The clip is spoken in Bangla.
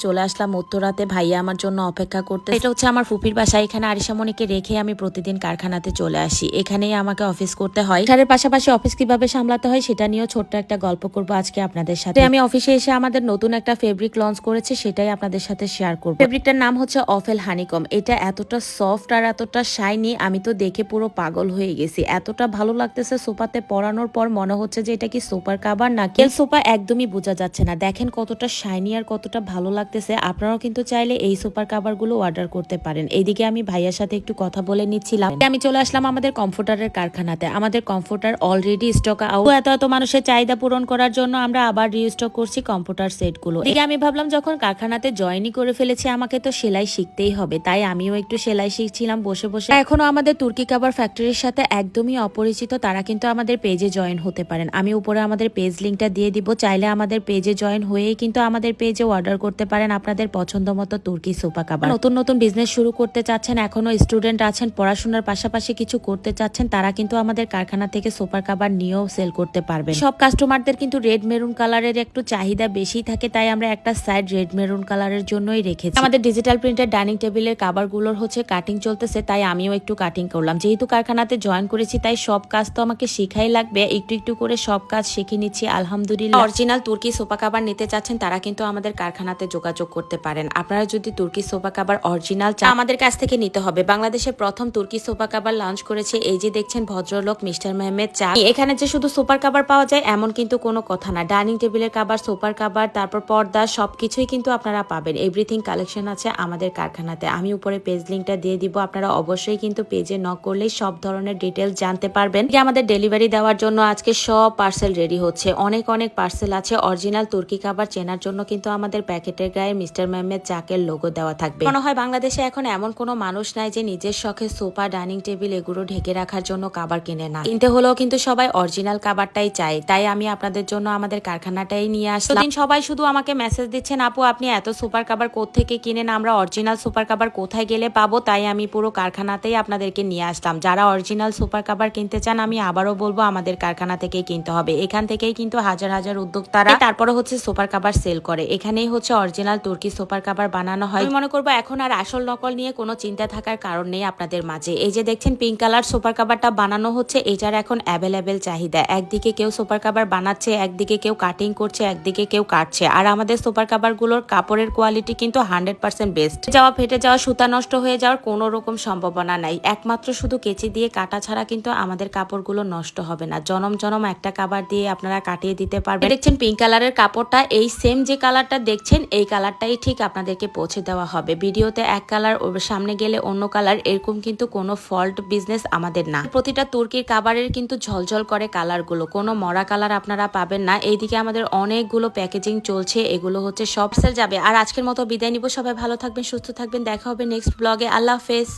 চলে আসলাম উত্তরাতে, ভাইয়া আমার জন্য অপেক্ষা করতে। এটা হচ্ছে আমার ফুপির বাসা। এখানে আরিশামণিকে রেখে আমি প্রতিদিন কারখানাতে চলে আসি। এখানেই আমাকে অফিস করতে হয়। এর পাশাপাশি অফিস কিভাবে সামলাতে হয় সেটা নিয়েও ছোট্ট একটা গল্প করবো আজকে আপনাদের সাথে। আমি অফিসে এসে আমাদের নতুন একটা ফেব্রিক লঞ্চ করেছে, সেটাই আপনাদের সাথে শেয়ার করবো। ফেব্রিকটার নাম হচ্ছে অফেল হানিকম। এটা এতটা সফট আর এতটা শাইনি, আমি তো দেখে পুরো পাগল হয়ে গেছি। এতটা ভালো লাগতেছে সোফাতে পরানোর পর, মনে হচ্ছে যে এটা কি সুপার কাভার নাকি সোফা, একদমই বোঝা যাচ্ছে না। দেখেন কতটা শাইনি আর কতটা ভালো লাগতেছে। আপনারাও কিন্তু চাইলে এই সুপার কাভার গুলো অর্ডার করতে পারেন। এইদিকে আমি ভাইয়ার সাথে একটু কথা বলে নিচ্ছিলাম। আমি চলে আসলাম আমাদের কমফোর্টারের কারখানাতে। আমাদের কমফোর্টার অলরেডি স্টক আউট। এত মানুষের চাহিদা পূরণ করার জন্য আমরা আবার রিস্টক করছি কমফোর্টার সেট গুলো। এদিকে আমি ভাবলাম যখন কারখানাতে জয়েনই করে ফেলেছি, আমাকে তো সেলাই শিখতেই হবে। তাই আমিও একটু সেলাই শিখছিলাম বসে বসে। এখনো আমাদের তুর্কি কাভার ফ্যাক্টরির সাথে একদমই অপরিচিত, তারা কিন্তু আমাদের পেজে জয়েন হতে পারেন। আমি উপরে আমাদের পেজ লিঙ্কটা দিয়ে দিব, চাইলে আমাদের পেজে জয়েন হয়েই কিন্তু আমাদের পেজে অর্ডার করতে পারেন আপনাদের পছন্দ মতো তুর্কি সোফা কাভার। নতুন বিজনেস শুরু করতে চাচ্ছেন, এখনো স্টুডেন্ট আছেন, পড়াশোনার পাশাপাশি কিছু করতে চাচ্ছেন, তারা কিন্তু আমাদের কারখানা থেকে সোফা কাভার নিয়েও সেল করতে পারবেন। সব কাস্টমারদের কিন্তু রেড মেরুন কালারের একটু চাহিদা বেশি থাকে, তাই আমরা একটা সাইড রেড মেরুন কালারের জন্যই রেখেছি। আমাদের ডিজিটাল প্রিন্টের ডাইনিং টেবিলের কাভার গুলোর হচ্ছে কাটিং চলতেছে, তাই আমিও একটু কাটিং করলাম। যেহেতু কারখানাতে জয়েন করেছি, তাই সব কাজ তো আমাকে শিখাই লাগবে। একটু করে সব কাজ শিখে নিচ্ছি আলহামদুলিল্লাহ। অরিজিনাল তুর্কি সোফা কাভার নিতে চাচ্ছেন, তারা কিন্তু আমাদের কারখানাতে যোগাযোগ করতে পারেন। আপনারা যদি তুর্কি সোফা কাভার অরিজিনাল চান, আমাদের কাছ থেকে নিতে হবে। বাংলাদেশের প্রথম তুর্কি সোফা কাভার লঞ্চ করেছে এই যে দেখছেন ভদ্রলোক মিস্টার মেহমেদ চা। এখানে যে শুধু সোফার কাভার পাওয়া যায় এমন কিন্তু কোনো কথা না। ডাইনিং টেবিলের কাভার, সোফার কাভার, তারপর পর্দা, সবকিছুই কিন্তু আপনারা পাবেন। এভরিথিং কালেকশন আছে আমাদের কারখানাতে। আমি উপরে পেজ লিঙ্কটা দিয়ে দিব, আপনারা অবশ্যই কিন্তু পেজে নক করলেই সব ধরনের ডিটেলস জানতে পারবেন। আমাদের ডেলিভারি দেওয়ার জন্য আজকে সব পার্সেল রেডি হচ্ছে। অনেক পার্সেল আছে। অরিজিনাল তুর্কি কাভার চেনার জন্য কিন্তু আমাদের প্যাকেটের গায়ে মিস্টার মেহমেদ চাকের লোগো দেওয়া থাকবে। মনে হয় বাংলাদেশে এখন এমন কোনো মানুষ নাই যে নিজের শখে সোফা, ডাইনিং টেবিল এগুলো ঢেকে রাখার জন্য কাভার কিনে না। কিনতে হলেও কিন্তু সবাই অরিজিনাল কাভারটাই চাই। তাই আমি আপনাদের জন্য আমাদের কারখানাটাই নিয়ে আসলাম। সবাই শুধু আমাকে মেসেজ দিচ্ছেন, আপু আপনি এত সুপার কাভার কোত্থেকে কিনেন, আমরা অরিজিনাল সুপার কাভার কোথায় গেলে পাবো? তাই আমি পুরো কারখানাতেই আপনাদেরকে নিয়ে আসলাম। যারা অরিজিনাল সুপার কাভার কিনতে চান, আমি আবারও বলবো আমাদের কারখানা থেকেই কিনতে হবে। এখান থেকেই কিন্তু হাজার উদ্যোক্তারা তারপরে হচ্ছে সুপার কাভার সেল করে। এখানেই হচ্ছে অরিজিনাল তুর্কি সুপার কাভার বানানো হয়। আমি মনে করবো এখন আর আসল নকল নিয়ে কোনো চিন্তা থাকার কারণ নেই আপনাদের মাঝে। এই যে দেখছেন পিঙ্ক কালার সুপার কাভারটা বানানো হচ্ছে, এটার এখন অ্যাভেলেবেল চাহিদা। একদিকে কেউ সুপার কাভার বানাচ্ছে, একদিকে কেউ কাটিং করছে, একদিকে কেউ কাটছে। আর আমাদের সুপার কাভার গুলোর কাপড়ের কোয়ালিটি কিন্তু 100% বেস্ট। ফেটে যাওয়া, সুতা নষ্ট হয়ে যাওয়ার কোনো রকম সম্ভাবনা নাই। একমাত্র শুধু কেচি দিয়ে কাটা ছাড়া কিন্তু আমাদের কাপড়গুলো নষ্ট হবে না। জনম একটা কাভার দিয়ে আপনারা কাটিয়ে দিতে পারবেন। দেখছেন পিঙ্ক কালারের কাপড়টা, এই সেম যে কালারটা দেখছেন এই কালারটাই ঠিক আপনাদেরকে পৌঁছে দেওয়া হবে। ভিডিওতে এক কালার, ওর সামনে গেলে অন্য কালার, এরকম কিন্তু কোনো ফল্ট বিজনেস আমাদের না। প্রতিটা তুর্কির কাভারের কিন্তু ঝলঝল করে কালার গুলো, কোনো মরা কালার আপনারা পাবেন না। এইদিকে আমাদের অনেকগুলো প্যাকেজিং চলছে, এগুলো হচ্ছে সব সেল যাবে। আর আজকের মতো বিদায় নিব। সবাই ভালো থাকবেন, সুস্থ থাকবেন, দেখা হবে নেক্সট ব্লগে। আল্লাহ হাফেজ।